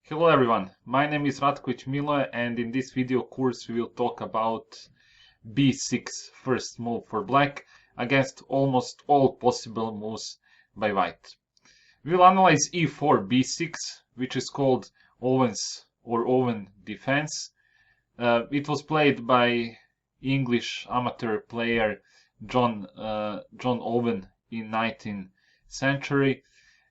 Hello everyone, my name is Ratkovic Milo, and in this video course we will talk about b6 first move for black against almost all possible moves by white. We will analyze e4 b6, which is called Owens or Owen Defense. It was played by English amateur player John Owen in 19th century,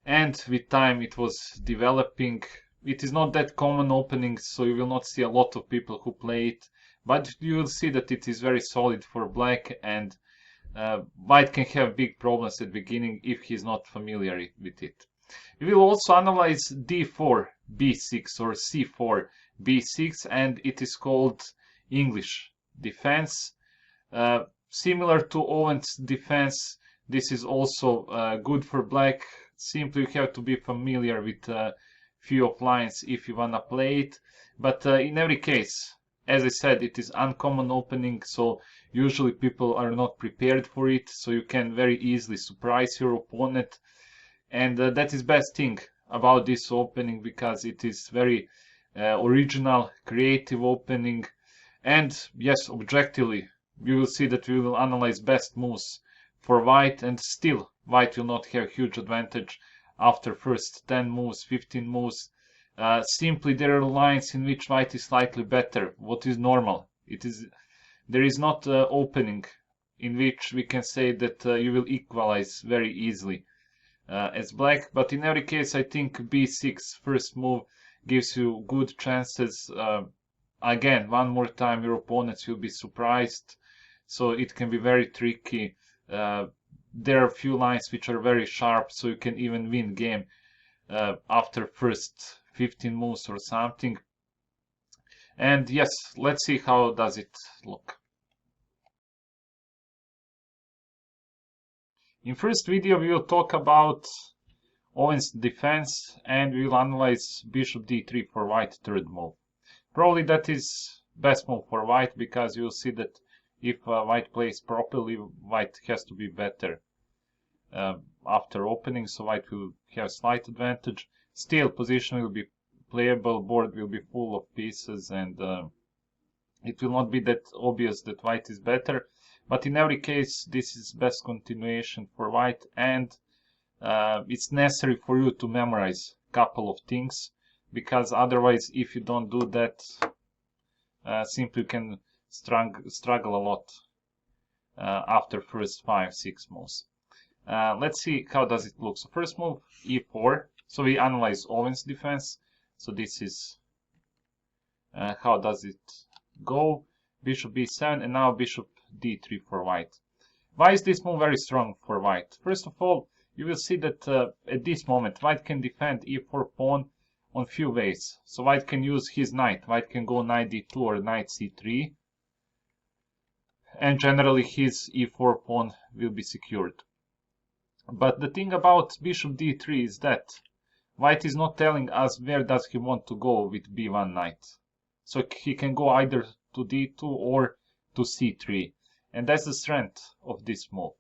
and with time it was developing. It is not that common opening, so you will not see a lot of people who play it, but you will see that it is very solid for black, and white can have big problems at the beginning if he is not familiar with it. We will also analyze d4 b6 or c4 b6, and it is called English defense. Similar to Owen's defense, this is also good for black. Simply you have to be familiar with few of lines if you wanna play it, but in every case, as I said, it is uncommon opening, so usually people are not prepared for it, so you can very easily surprise your opponent, and that is best thing about this opening, because it is very original, creative opening. And yes, objectively you will see that we will analyze best moves for white, and still white will not have huge advantage after first 10 moves, 15 moves. Simply there are lines in which white is slightly better, what is normal. There is not opening in which we can say that you will equalize very easily as black, but in every case I think b6 first move gives you good chances. Again, one more time your opponents will be surprised, so it can be very tricky. There are a few lines which are very sharp, so you can even win game after first 15 moves or something. And yes, let's see how does it look. In first video we will talk about Owens defense, and we will analyze bishop d3 for white third move. Probably that is best move for white, because you will see that if white plays properly, white has to be better after opening, so white will have slight advantage. Still, position will be playable, board will be full of pieces, and it will not be that obvious that white is better. But in every case, this is best continuation for white, and it's necessary for you to memorize a couple of things, because otherwise, if you don't do that, simply you can struggle a lot after first 5-6 moves. Let's see how does it look. So first move e4. So we analyze Owen's defense. So this is how does it go. Bishop b7, and now bishop d3 for white. Why is this move very strong for white? First of all, you will see that at this moment white can defend e4 pawn on few ways. So white can use his knight. White can go knight d2 or knight c3, and generally his e4 pawn will be secured. But the thing about bishop d3 is that white is not telling us where does he want to go with b1 knight. So he can go either to d2 or to c3, and that's the strength of this move.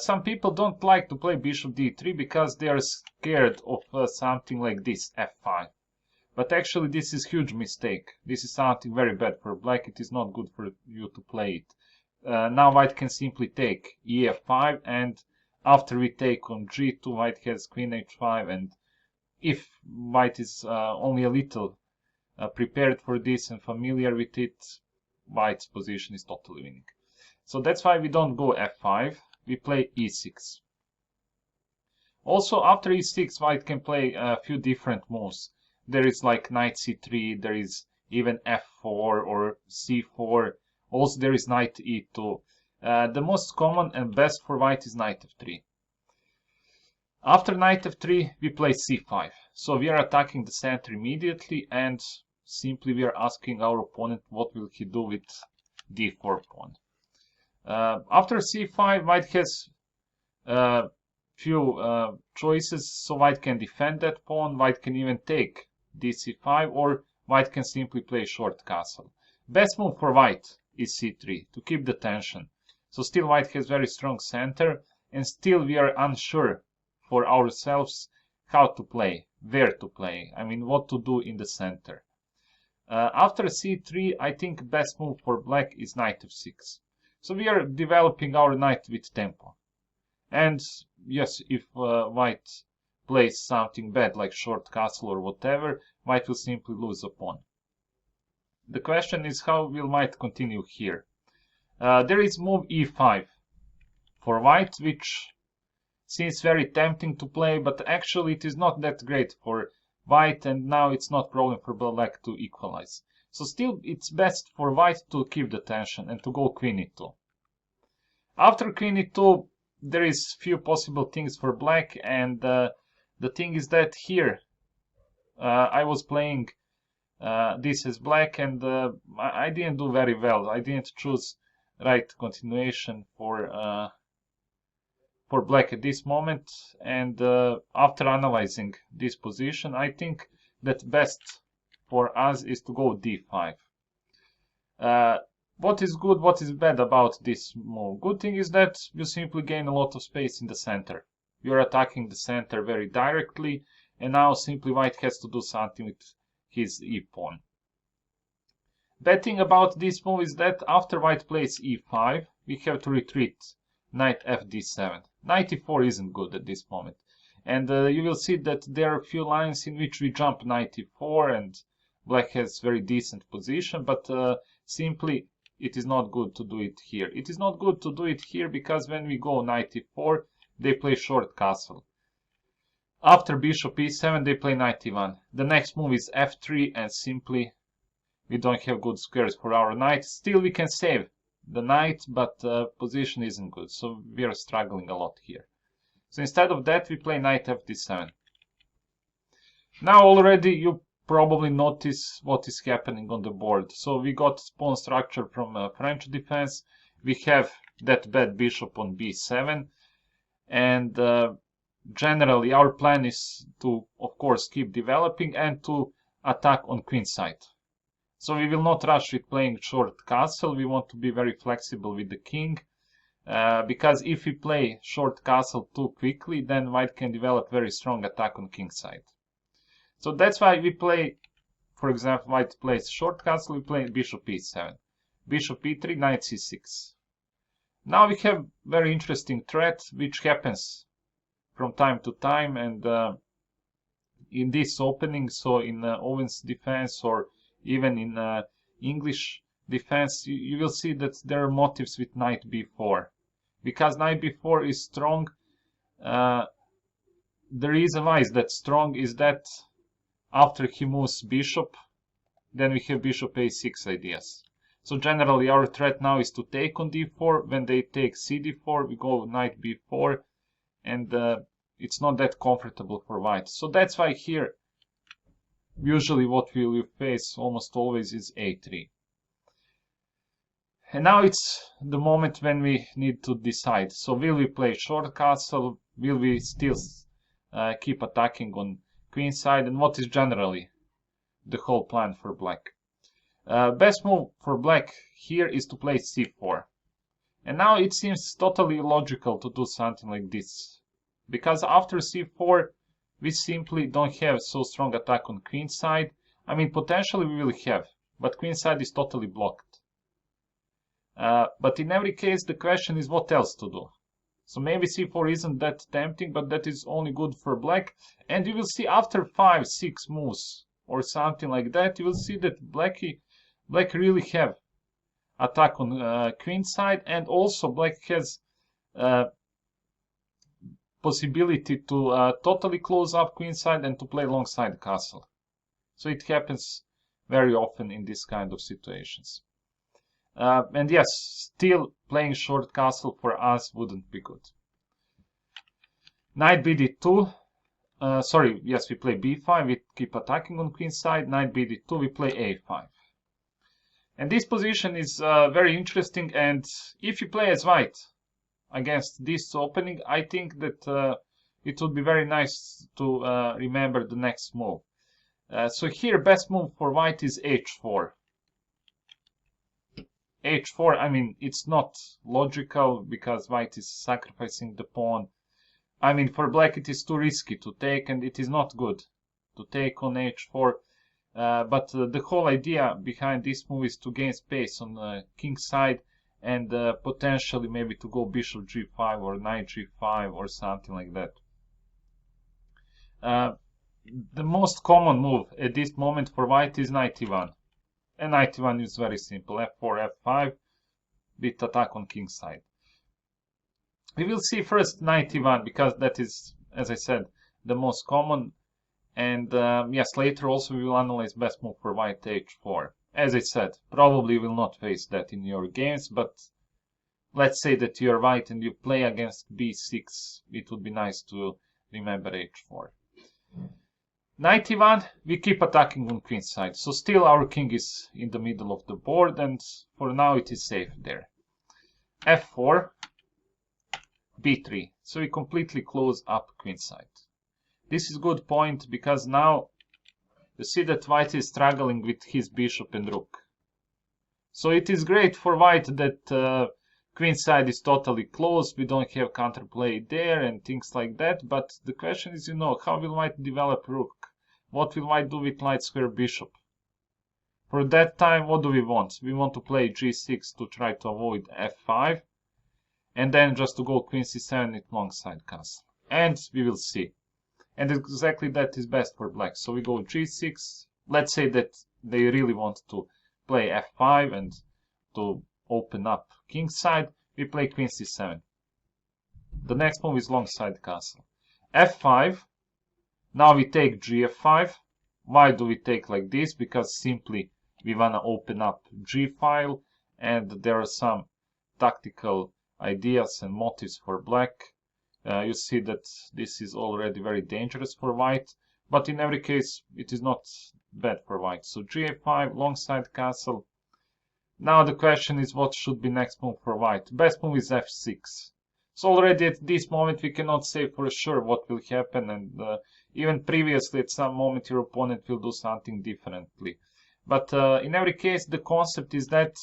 Some people don't like to play bishop d3 because they are scared of something like this, f5. But actually this is huge mistake. This is something very bad for black. It is not good for you to play it. Now white can simply take ef5, and after we take on g2, white has queen h5, and if white is only a little prepared for this and familiar with it, white's position is totally winning. So that's why we don't go f5, we play e6. Also, after e6, white can play a few different moves. There is like knight c3, there is even f4 or c4. Also there is knight e2. The most common and best for white is knight f3. After knight f3, we play c5. So we are attacking the center immediately, and simply we are asking our opponent what will he do with d4 pawn. After c5, white has few choices. So white can defend that pawn, white can even take dc5, or white can simply play short castle. Best move for white is c3 to keep the tension. So still white has very strong center, and still we are unsure for ourselves how to play. where to play. I mean, what to do in the center. After c3, I think best move for black is knight f6. So we are developing our knight with tempo. And yes, if white plays something bad like short castle or whatever, white will simply lose a pawn. The question is, how will white continue here? There is move e5 for white, which seems very tempting to play, but actually it is not that great for white, and now it's not problem for black to equalize. So still it's best for white to keep the tension and to go queen e2. After queen e2, there is few possible things for black, and the thing is that here I was playing this as black, and I didn't do very well. I didn't choose right continuation for black at this moment, and after analyzing this position, I think that best for us is to go d5. What is good, what is bad about this move? Good thing is that you simply gain a lot of space in the center. You're attacking the center very directly, and now simply white has to do something with his e-pawn. Bad thing about this move is that after white plays e5, we have to retreat knight fd7. Knight e4 isn't good at this moment, and you will see that there are a few lines in which we jump knight e4, and black has very decent position, but simply it is not good to do it here. It is not good to do it here because when we go knight e4, they play short castle. After bishop e7, they play knight e1. The next move is f3, and simply we don't have good squares for our knight. Still we can save the knight, but position isn't good, so we are struggling a lot here. So instead of that, we play knight fd7. Now already you probably notice what is happening on the board. So we got pawn structure from French defense. We have that bad bishop on b7, and generally our plan is to, of course, keep developing and to attack on queen side. So we will not rush with playing short castle. We want to be very flexible with the king, because if we play short castle too quickly, then white can develop very strong attack on king side. So that's why we play, for example, white plays short castle, we play bishop e7, bishop e3, knight c6. Now we have very interesting threat which happens from time to time, and in this opening, so in Owens defense or even in English defense, you will see that there are motives with knight b4. Because knight b4 is strong, the reason why is that strong is that after he moves bishop, then we have bishop a6 ideas. So generally our threat now is to take on d4. When they take cd4, we go knight b4, and it's not that comfortable for white. So that's why here usually what we will face almost always is a3. And now it's the moment when we need to decide. So will we play short castle? Will we still keep attacking on queen side? And what is generally the whole plan for black? Best move for black here is to play c4. And now it seems totally illogical to do something like this, because after c4 we simply don't have so strong attack on queen side. I mean, potentially we will have, but queen side is totally blocked. But in every case, the question is what else to do. So maybe c4 isn't that tempting, but that is only good for black. And you will see after 5-6 moves or something like that, you will see that black really have attack on queen side, and also black has possibility to totally close up queen side and to play long side castle. So it happens very often in this kind of situations. And yes, still playing short castle for us wouldn't be good. Knight bd2. Sorry, yes, we play b5. We keep attacking on queen side. Knight bd2. We play a5. And this position is very interesting. And if you play as white against this opening, I think that it would be very nice to remember the next move. So here, best move for white is h4. h4, I mean, it's not logical because white is sacrificing the pawn. I mean, for black it is too risky to take, and it is not good to take on h4. But the whole idea behind this move is to gain space on the king side and potentially maybe to go bishop g5 or knight g5 or something like that. The most common move at this moment for white is knight e1. And knight e1 is very simple, f4, f5, with attack on king side. We will see first knight e1 because that is, as I said, the most common. And yes, later also we will analyze best move for white h4. As I said, probably will not face that in your games, but let's say that you're white and you play against b6. It would be nice to remember h4. Knight e1, we keep attacking on queen side. So still our king is in the middle of the board and for now it is safe there. f4, b3. So we completely close up queen side. This is a good point because now you see that white is struggling with his bishop and rook. So it is great for white that queen side is totally closed. We don't have counterplay there and things like that. But the question is, how will white develop rook? What will white do with light square bishop? For that time, what do we want? We want to play g6 to try to avoid f5. And then just to go queen c7 with long side castle. And we will see. And exactly that is best for black. So we go g6. Let's say that they really want to play f5 and to open up king side. We play queen c7. The next move is long side castle. f5. Now we take gf5. Why do we take like this? Because simply we want to open up g file. And there are some tactical ideas and motives for black. You see that this is already very dangerous for white, but in every case it is not bad for white. So g5, long side castle. Now the question is what should be next move for white. Best move is f6. So already at this moment we cannot say for sure what will happen, and even previously at some moment your opponent will do something differently. But in every case the concept is that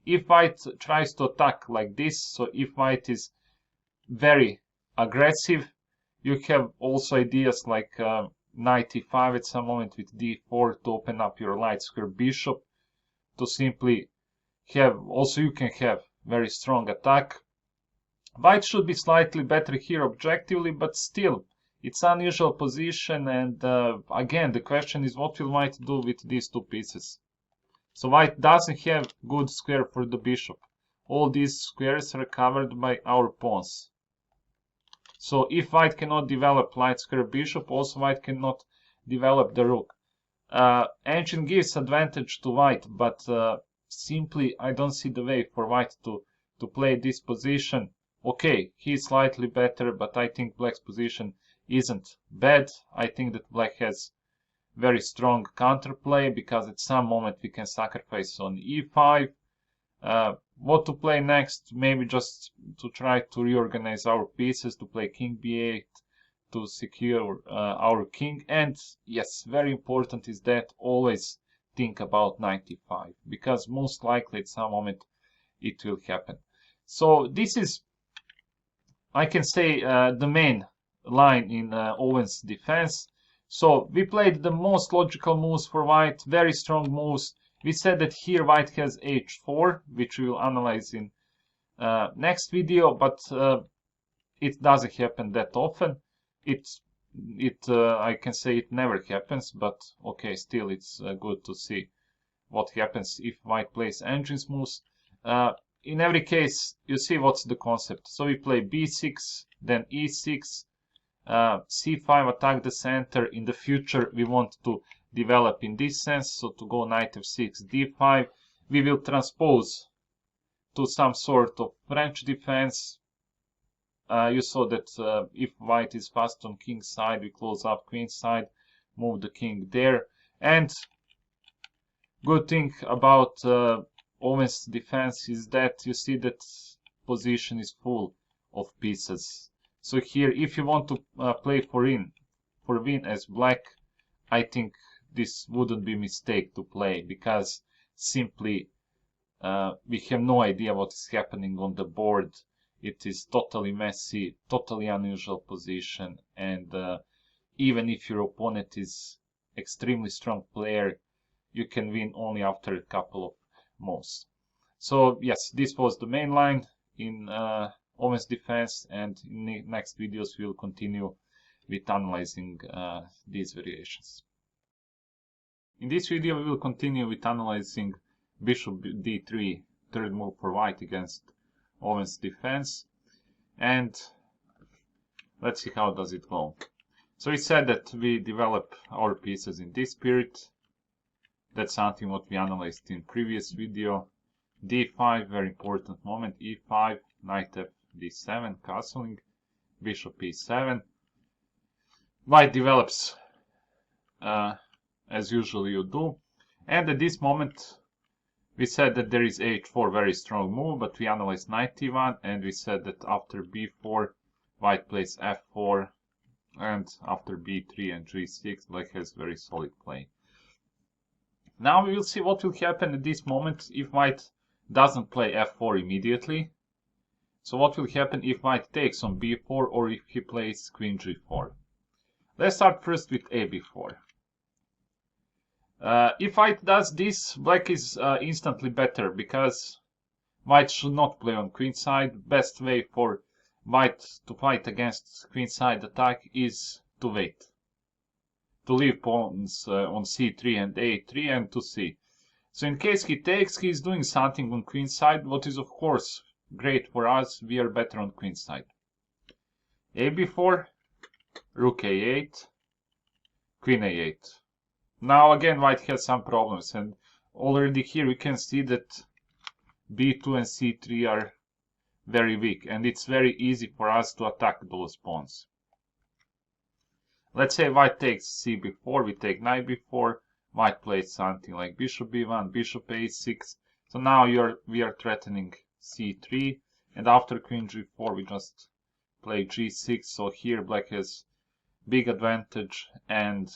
if white tries to attack like this, so if white is very aggressive, you have also ideas like knight e5 at some moment with d4 to open up your light square bishop, to simply have, also you can have very strong attack. White should be slightly better here objectively, but still it's unusual position, and again the question is what will white do with these two pieces. So white doesn't have good square for the bishop. All these squares are covered by our pawns. So if white cannot develop light square bishop, also white cannot develop the rook. Engine gives advantage to white, but simply I don't see the way for white to play this position. Okay, he's slightly better, but I think black's position isn't bad. I think that black has very strong counterplay because at some moment we can sacrifice on e5. What to play next? Maybe just to try to reorganize our pieces, to play king b8 to secure our king. And yes, very important is that always think about knight e5, because most likely at some moment it will happen. So this is, I can say, the main line in Owens defense. So we played the most logical moves for white, very strong moves. We said that here white has h4, which we will analyze in next video, but it doesn't happen that often. I can say it never happens, but okay, still it's good to see what happens if white plays engines moves. In every case, you see what's the concept. So we play b6, then e6, c5, attack the center. In the future, we want to develop in this sense, so to go knight f6, d5, we will transpose to some sort of French defense. You saw that if white is fast on king side, we close up queen side, move the king there. And good thing about Owen's defense is that you see that position is full of pieces. So here, if you want to play for win as black, I think this wouldn't be a mistake to play, because simply we have no idea what is happening on the board. It is totally messy, totally unusual position, and even if your opponent is extremely strong player, you can win only after a couple of moves. So yes, this was the main line in Owens Defense, and in the next videos we'll continue with analyzing these variations. In this video we will continue with analyzing bishop d3, third move for white against Owens Defense, and let's see how does it go. So we said that we develop our pieces in this spirit. That's something what we analyzed in previous video. d5, very important moment, e5, knight f d7, castling, bishop e7. White develops as usually you do, and at this moment we said that there is h4, very strong move, but we analyzed knight e1, and we said that after b4 white plays f4, and after b3 and g6 black has very solid play. Now we will see what will happen at this moment if white doesn't play f4 immediately. So what will happen if white takes on b4 or if he plays queen g4. Let's start first with a b4. If white does this, black is instantly better, because white should not play on queen side. Best way for white to fight against queen side attack is to wait, to leave pawns on c3 and a3 and to c. So in case he takes, he is doing something on queen side, what is of course great for us. We are better on queen side. a b4, rook a8, queen a8. Now again white has some problems, and already here we can see that b2 and c3 are very weak, and it's very easy for us to attack those pawns. Let's say white takes c before, we take knight b4, white plays something like bishop b1, bishop a6. So now we are threatening c3, and after queen g4 we just play g6. So here black has big advantage, and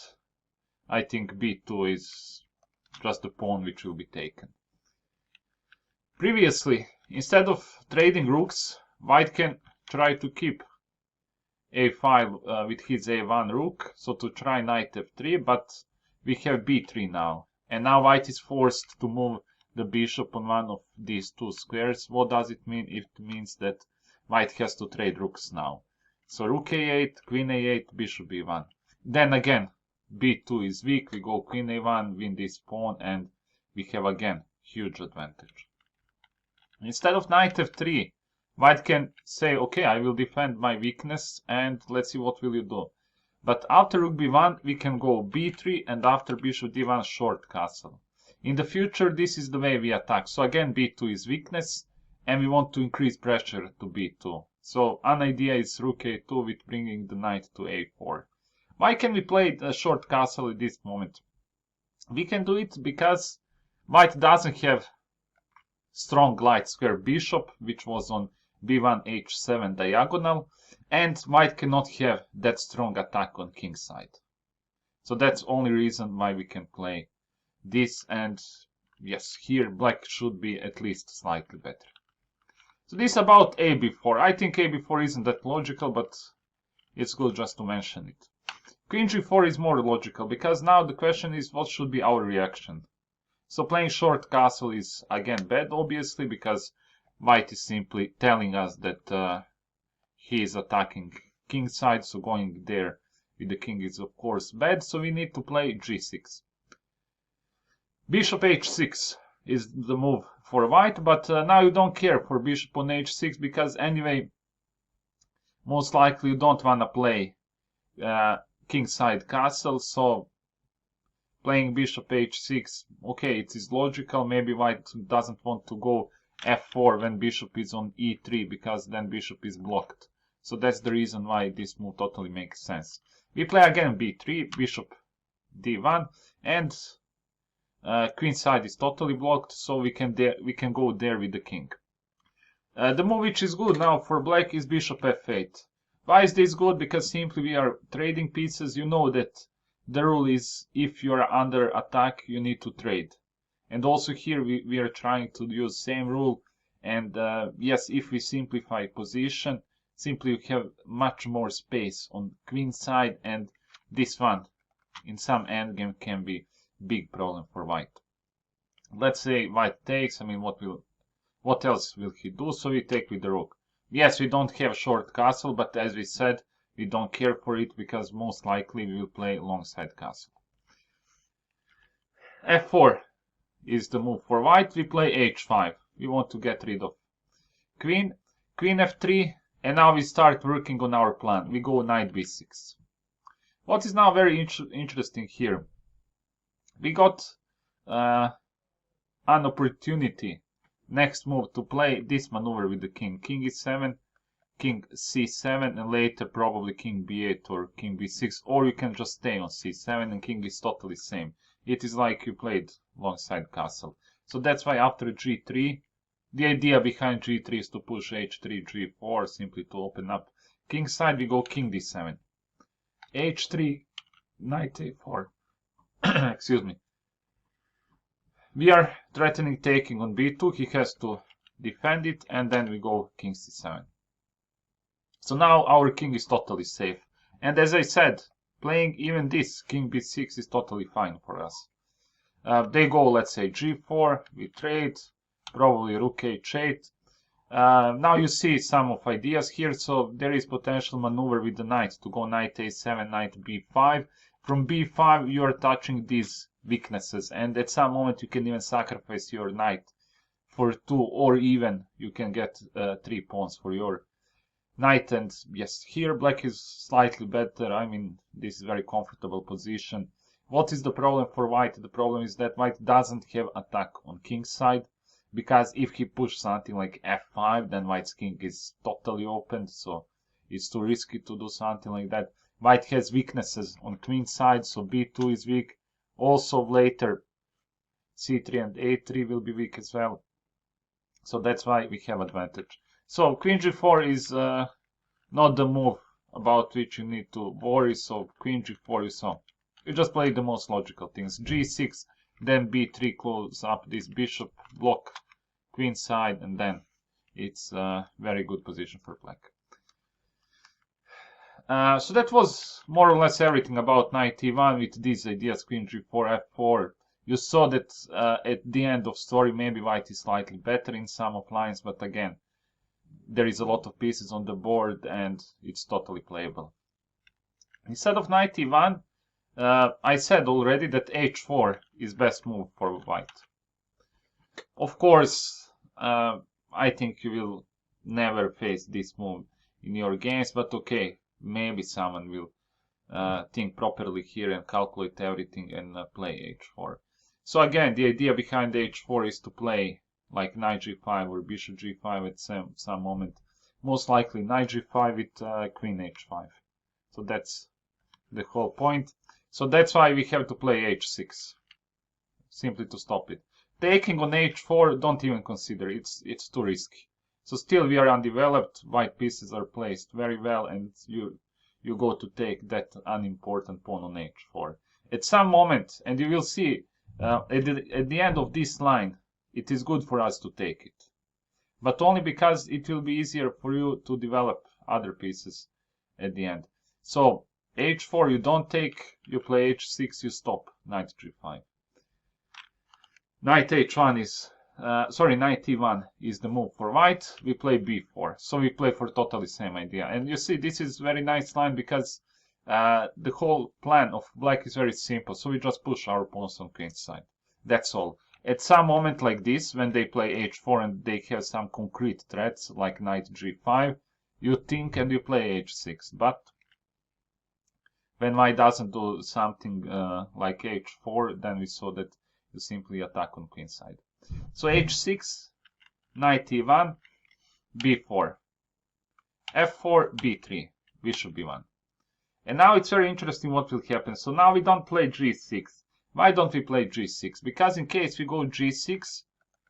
I think b2 is just the pawn which will be taken. Previously, instead of trading rooks, white can try to keep a5 with his a1 rook, so to try knight f3, but we have b3 now, and now white is forced to move the bishop on one of these two squares. What does it mean? It means that white has to trade rooks now. So rook a8, queen a8, bishop b1. Then again b2 is weak, we go queen a1, win this pawn, and we have again huge advantage. Instead of knight f3, white can say, okay, I will defend my weakness, and let's see what will you do. But after rook b1 we can go b3, and after bishop d1 short castle. In the future this is the way we attack. So again b2 is weakness, and we want to increase pressure to b2. So an idea is rook a2 with bringing the knight to a4. Why can we play a short castle at this moment? We can do it because white doesn't have strong light square bishop, which was on b1 h7 diagonal, and white cannot have that strong attack on king side. So that's only reason why we can play this, and yes, here black should be at least slightly better. So this about a b4. I think a b4 isn't that logical, but it's good just to mention it. Queen g4 is more logical, because now the question is what should be our reaction. So playing short castle is again bad, obviously, because white is simply telling us that he is attacking king side, so going there with the king is of course bad, so we need to play g6. Bishop h6 is the move for white, but now you don't care for bishop on h6, because anyway most likely you don't want to play king side castle, so playing bishop h6, okay, it is logical. Maybe white doesn't want to go f4 when bishop is on e3, because then bishop is blocked. So that's the reason why this move totally makes sense. We play again b3, bishop d1, and queen side is totally blocked, so we can go there with the king. The move which is good now for black is bishop f8. Why is this good? Because simply we are trading pieces. You know that the rule is if you are under attack you need to trade. And also here we are trying to use same rule, and yes, if we simplify position, simply we have much more space on queen side, and this one in some endgame can be big problem for white. Let's say white takes. I mean, what else will he do? So we take with the rook. Yes, we don't have short castle, but as we said, we don't care for it because most likely we will play longside castle. f4 is the move for white. We play h5. We want to get rid of queen. Queen f3, and now we start working on our plan. We go knight b6. What is now very interesting here, we got an opportunity next move to play this maneuver with the king. King e7, king c7, and later probably king b8 or king b6, or you can just stay on c7 and king is totally same. It is like you played longside castle. So that's why after g3, the idea behind g3 is to push h3, g4, simply to open up. King side we go king d7. h3, knight a4. Excuse me. We are threatening taking on b2. He has to defend it, and then we go king c7. So now our king is totally safe. And as I said, playing even this king b6 is totally fine for us. They go, let's say, g4. We trade. Probably rook h8. Now you see some of ideas here. So there is potential maneuver with the knight to go knight a7, knight b5. From b5 you are touching these weaknesses, and at some moment you can even sacrifice your knight for 2, or even you can get 3 pawns for your knight. And yes, here black is slightly better. I mean, this is very comfortable position. What is the problem for white? The problem is that white doesn't have attack on king side, because if he pushes something like f5, then white's king is totally open, so it's too risky to do something like that. White has weaknesses on queen side, so b2 is weak. Also later c3 and a3 will be weak as well. So that's why we have advantage. So queen g4 is not the move about which you need to worry. So queen g4 you saw. You just play the most logical things. g6, then b3 close up this bishop block, queen side, and then it's a very good position for black. So that was more or less everything about knight e1 with these ideas, queen g4, f4. You saw that at the end of story maybe white is slightly better in some of lines, but again, there is a lot of pieces on the board and it's totally playable. Instead of knight e1, I said already that h4 is best move for white. Of course, I think you will never face this move in your games, but okay, maybe someone will think properly here and calculate everything and play h4. So again, the idea behind h4 is to play like knight g5 or bishop g5 at some moment. Most likely knight g5 with queen h5. So that's the whole point. So that's why we have to play h6, simply to stop it. Taking on h4, don't even consider, it's too risky. So still we are undeveloped, white pieces are placed very well, and you go to take that unimportant pawn on h4. At some moment, and you will see, at the end of this line, it is good for us to take it. But only because it will be easier for you to develop other pieces at the end. So h4 you don't take, you play h6, you stop, knight g5. Knight h1 is, knight e1 is the move for white. We play b4, so we play for totally same idea. And you see, this is very nice line because the whole plan of black is very simple. So we just push our pawns on queen side. That's all. At some moment like this, when they play h4 and they have some concrete threats like knight g5, you think and you play h6. But when white doesn't do something like h4, then we saw that you simply attack on queen side. So h6, knight e1, b4, f4, b3, bishop b1. And now it's very interesting what will happen. So now we don't play g6. Why don't we play g6? Because in case we go g6,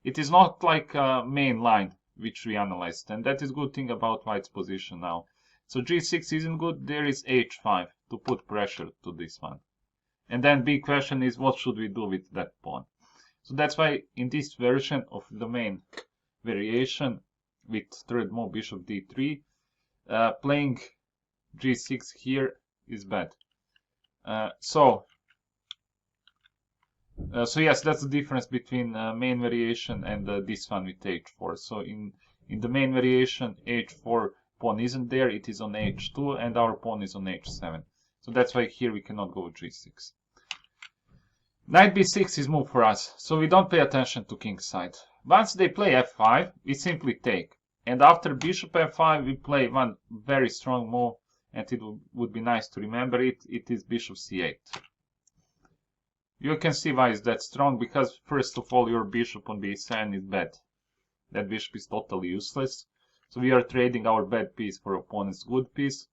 it is not like a main line which we analyzed. And that is good thing about white's position now. So g6 isn't good. There is h5 to put pressure to this one. And then big question is, what should we do with that pawn? So that's why in this version of the main variation with third move bishop d3, playing g6 here is bad. So So yes, that's the difference between main variation and this one with h4. So in the main variation, h4 pawn isn't there, it is on h2, and our pawn is on h7. So that's why here we cannot go g6. Knight b6 is move for us, so we don't pay attention to king's side. Once they play f5, we simply take. And after bishop f5, we play one very strong move, and it would be nice to remember it. It is bishop c8. You can see why is that strong, because first of all, your bishop on b7 is bad. That bishop is totally useless. So we are trading our bad piece for opponent's good piece.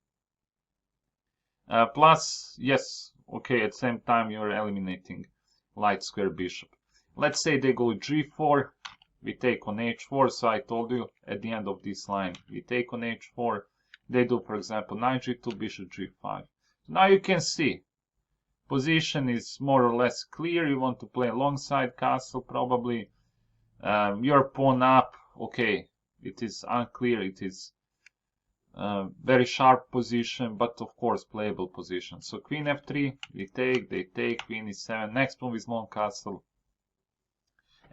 Plus, yes, okay, at the same time you are eliminating light square bishop. Let's say they go g4, we take on h4, so I told you at the end of this line we take on h4. They do, for example, knight g2, bishop g5. Now you can see position is more or less clear. You want to play alongside castle probably. Your pawn up, okay, it is unclear, it is very sharp position, but of course playable position. So queen f3, we take, they take, queen e7. Next move is long castle.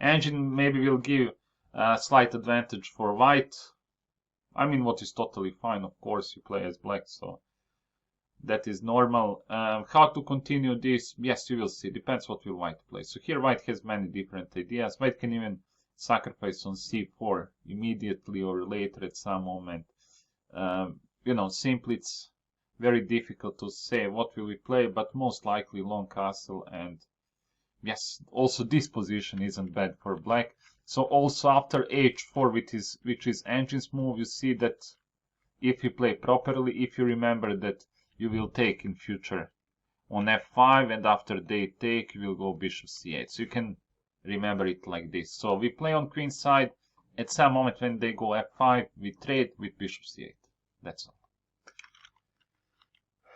Engine maybe will give a slight advantage for white. I mean, what is totally fine, of course, you play as black, so that is normal. How to continue this? Yes, you will see. Depends what will white play. So here white has many different ideas. White can even sacrifice on c4 immediately or later at some moment. You know, simply it's very difficult to say what will we play, but most likely long castle. And yes, also this position isn't bad for black. So also after h4, which is engine's move, you see that if you play properly, if you remember that you will take in future on f5, and after they take, you will go bishop c8. So you can remember it like this. So we play on queen side. At some moment when they go f5, we trade with bishop c8. That's all.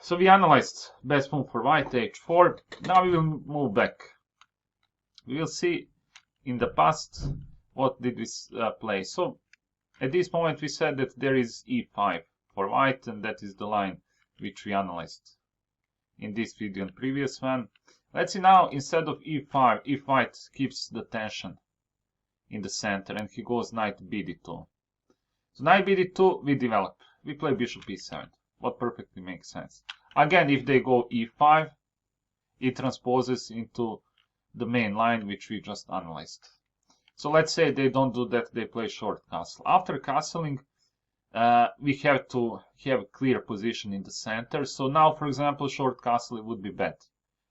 So we analyzed best move for white, h4. Now we will move back. We will see in the past what did we play. So at this moment we said that there is e5 for white, and that is the line which we analyzed in this video and previous one. Let's see now, instead of e5, if white keeps the tension in the center and he goes knight bd2. So knight bd2 we develop. We play bishop e7. What perfectly makes sense. Again, if they go e5, it transposes into the main line which we just analyzed. So let's say they don't do that, they play short castle. After castling, we have to have clear position in the center. So now, for example, short castle would be bad.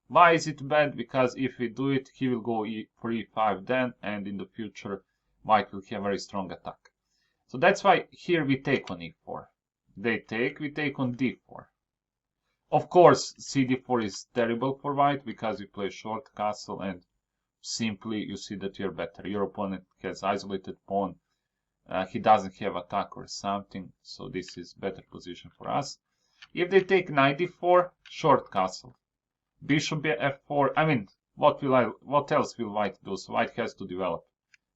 Why is it bad? Because if we do it, he will go for e5 then, and in the future, white will have very strong attack. So that's why here we take on e4. They take, we take on d4. Of course, cd4 is terrible for white because we play short castle, and simply you see that you're better. Your opponent has isolated pawn. He doesn't have attack or something, so this is better position for us. If they take knight d4, short castle. Bishop f4. I mean, what else will white do? So white has to develop,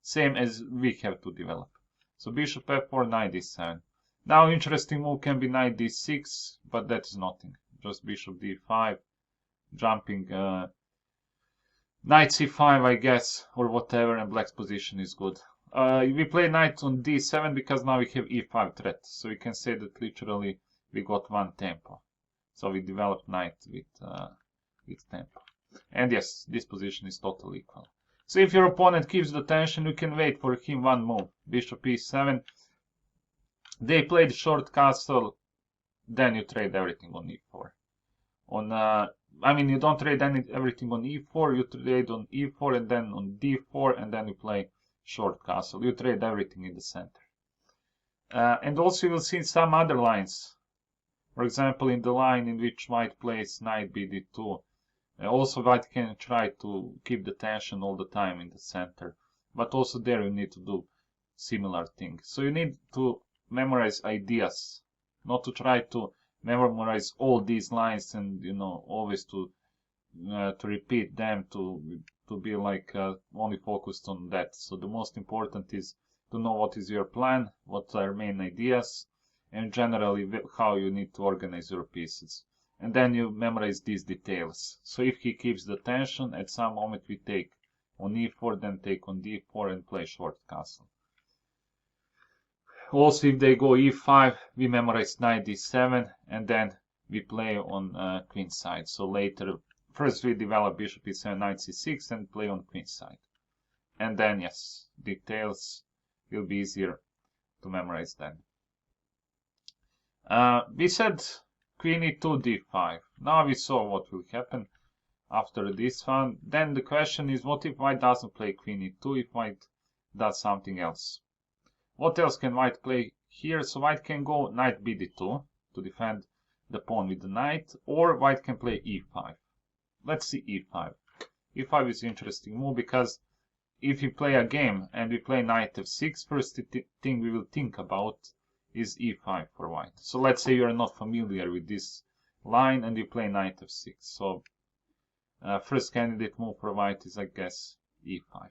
same as we have to develop. So bishop f4, knight d7. Now interesting move can be knight d6, but that is nothing. Just bishop d5, jumping knight c5, I guess, or whatever, and black's position is good. We play knight on d7 because now we have e5 threat. So we can say that literally we got one tempo. So we developed knight with tempo. And yes, this position is totally equal. So if your opponent keeps the tension, you can wait for him one move. Bishop e7. They played short castle. Then you trade everything on e4. I mean, you don't trade everything on e4. You trade on e4 and then on d4, and then you play short castle. You trade everything in the center. And also you will see some other lines. For example, in the line in which white plays knight bd2. Also white can try to keep the tension all the time in the center. But also there you need to do similar things. So you need to memorize ideas. Not to try to memorize all these lines and, you know, always to repeat them, to be like only focused on that. So the most important is to know what is your plan, what are main ideas, and generally how you need to organize your pieces. and then you memorize these details. So if he keeps the tension, at some moment we take on e4, then take on d4 and play short castle. Also, if they go e5, we memorize knight d7, and then we play on queen side. So later, first we develop bishop e7, knight c6, and play on queen side. And then, yes, details will be easier to memorize then. We said queen e2, d5. Now we saw what will happen after this one. Then the question is, what if white doesn't play queen e2, if white does something else? What else can white play here? So white can go knight bd2 to defend the pawn with the knight, or white can play e5. Let's see e5. e5 is an interesting move because if we play a game and we play knight f6, first thing we will think about is e5 for white. So let's say you are not familiar with this line and you play knight f6. So first candidate move for white is, I guess, e5.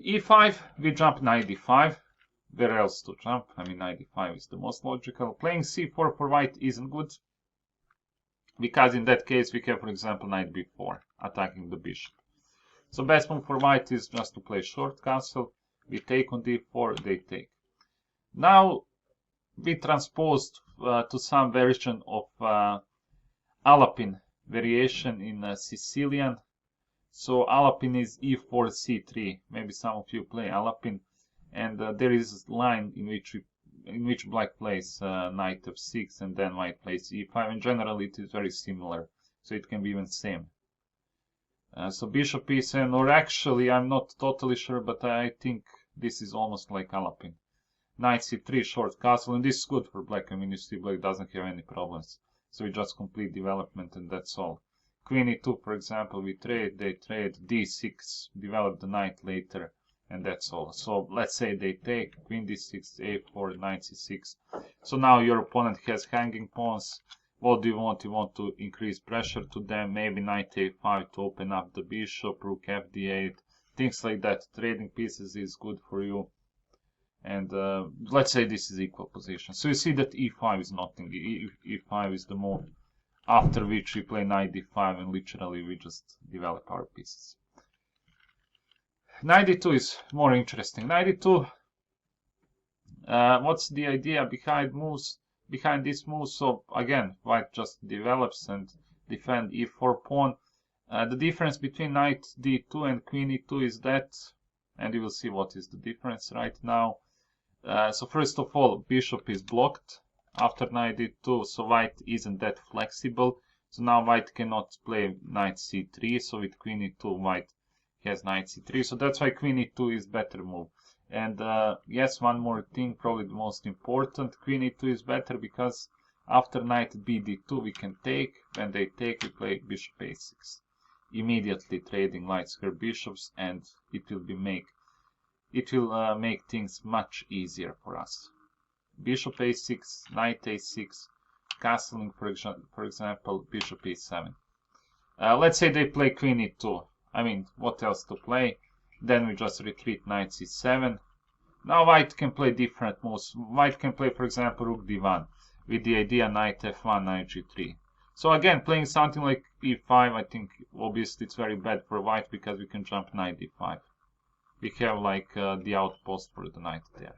e5, we jump knight d5. Where else to jump? I mean, knight d5 is the most logical. Playing c4 for white isn't good, because in that case we have, for example, knight b4, attacking the bishop. So best move for white is just to play short castle. We take on d4, they take. Now we transposed to some version of Alapin variation in Sicilian. So Alapin is e4, c3. Maybe some of you play Alapin, and there is a line in which black plays knight f6 and then white plays e5. In general, it is very similar, so it can be even same. So bishop e7, or actually I'm not totally sure, but I think this is almost like Alapin. Knight c3, short castle, and this is good for black. I mean, you see black doesn't have any problems, so we just complete development and that's all. Queen e2, for example, we trade, they trade, d6, develop the knight later, and that's all. So let's say they take queen d6, a4, knight c6. So now your opponent has hanging pawns. What do you want? You want to increase pressure to them, maybe knight a5 to open up the bishop, rook fd8, things like that. Trading pieces is good for you. And let's say this is equal position. So you see that e5 is nothing. e5 is the move after which we play knight d5, and literally we just develop our pieces. Knight d2 is more interesting. Knight d2, what's the idea behind this move? So again, white just develops and defend e4 pawn. The difference between knight d2 and queen e2 is that, and you will see what is the difference right now. So first of all, bishop is blocked after knight d2, so white isn't that flexible. So now white cannot play knight c3, so with queen e2 white has knight c3, so that's why queen e2 is better move. And yes, one more thing, probably the most important, queen e2 is better because after knight bd2 we can take. When they take, we play bishop a6, immediately trading light square bishops, and it will make things much easier for us. Bishop a6, knight a6, castling, for example, bishop e7. Let's say they play queen e2. I mean, what else to play? Then we just retreat knight c7. Now white can play different moves. White can play, for example, rook d1 with the idea knight f1, knight g3. So again, playing something like e5, I think obviously it's very bad for white because we can jump knight d5. We have like the outpost for the knight there.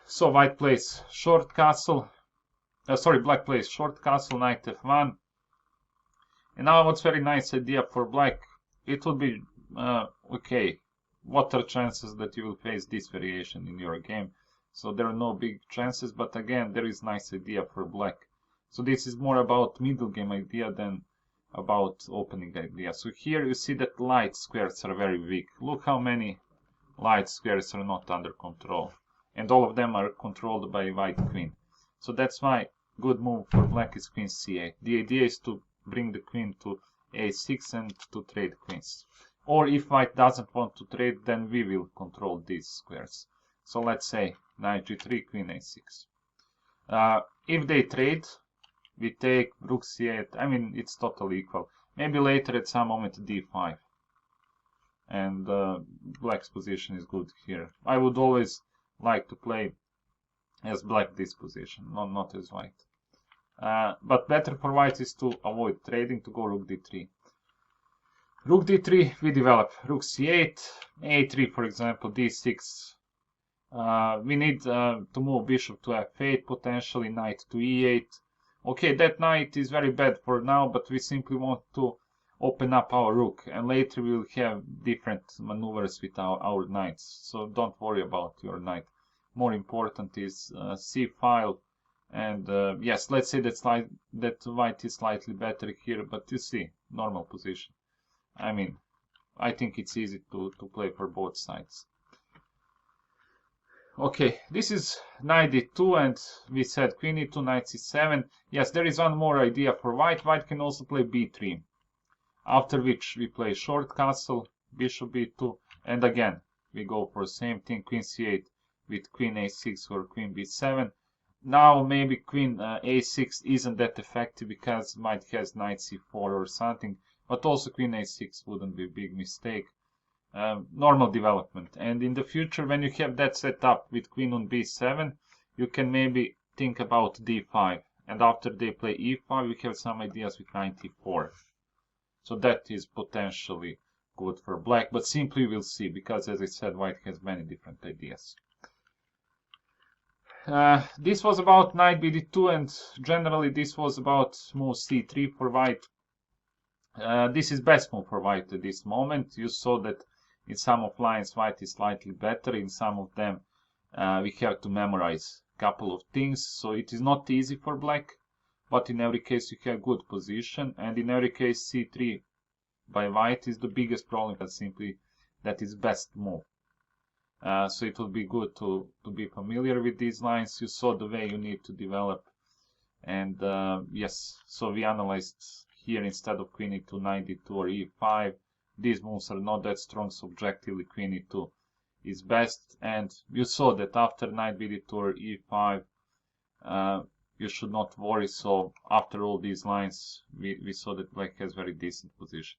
So white plays short castle. Black plays short castle, knight f1. And now what's very nice idea for black, it would be, okay, what are chances that you will face this variation in your game? So there are no big chances, but again, there is nice idea for black. So this is more about middle game idea than about opening idea. So here you see that light squares are very weak. Look how many light squares are not under control. And all of them are controlled by white queen. So that's why good move for black is queen c8. The idea is to bring the queen to a6 and to trade queens. Or if white doesn't want to trade, then we will control these squares. So let's say knight g3, queen a6. If they trade, we take rook c8. I mean, it's totally equal. Maybe later at some moment d5. And black's position is good here. I would always like to play as black this position, not as white. But better for white is to avoid trading, to go rook d3. Rook d3, we develop rook c8, a3 for example, d6. We need to move bishop to f8, potentially knight to e8. Okay, that knight is very bad for now, but we simply want to open up our rook, and later we'll have different maneuvers with our knights, so don't worry about your knight. More important is c file, and yes, let's say that white is slightly better here, but you see, normal position. I mean, I think it's easy to play for both sides. Okay, this is knight d2, and we said queen e2, knight c7. Yes, there is one more idea for white. White can also play b3. After which we play short castle, bishop b2, and again we go for the same thing, queen c8 with queen a6 or queen b7. Now maybe queen a6 isn't that effective because white has knight c4 or something, but also queen a6 wouldn't be a big mistake. Normal development, and in the future when you have that set up with queen on b7, you can maybe think about d5, and after they play e5 we have some ideas with knight e4. So that is potentially good for black, but simply we'll see, because as I said, white has many different ideas. This was about knight bd2, and generally this was about move c3 for white. This is best move for white at this moment. You saw that in some of lines white is slightly better, in some of them we have to memorize a couple of things, so it is not easy for black. But in every case you have good position, and in every case c3 by white is the biggest problem, but simply that is best move. So it will be good to be familiar with these lines. You saw the way you need to develop, and yes, so we analyzed here instead of queen e2, knight d2 or e5. These moves are not that strong, so objectively queen e2 is best, and you saw that after knight bd2 or e5 you should not worry. So after all these lines we saw that black has very decent position.